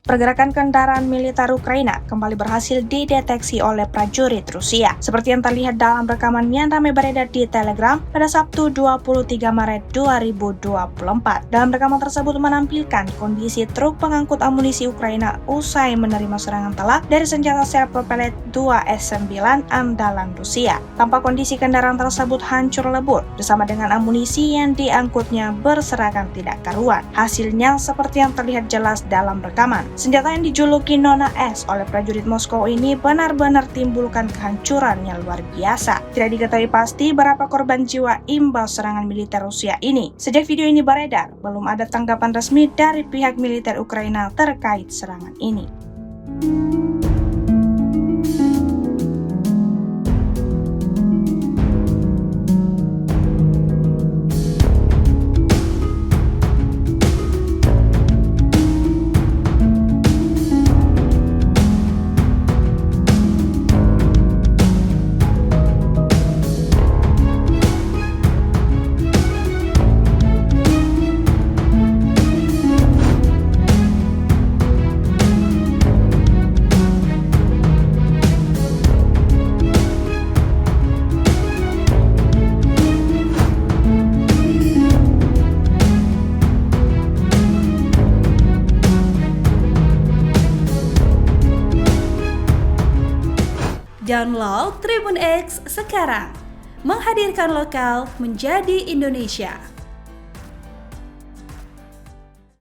Pergerakan kendaraan militer Ukraina kembali berhasil dideteksi oleh prajurit Rusia. Seperti yang terlihat dalam rekaman yang ramai beredar di Telegram pada Sabtu 23 Maret 2024. Dalam rekaman tersebut menampilkan kondisi truk pengangkut amunisi Ukraina usai menerima serangan telak dari senjata self-propellet 2S9 andalan Rusia. Tampak kondisi kendaraan tersebut hancur lebur bersama dengan amunisi yang diangkutnya berserakan tidak karuan. Hasilnya seperti yang terlihat jelas dalam rekaman. Senjata yang dijuluki Nona S oleh prajurit Moskow ini benar-benar timbulkan kehancuran yang luar biasa. Tidak diketahui pasti berapa korban jiwa imbas serangan militer Rusia ini. Sejak video ini beredar, belum ada tanggapan resmi dari pihak militer Ukraina terkait serangan ini. Download Tribun X sekarang, menghadirkan lokal menjadi Indonesia.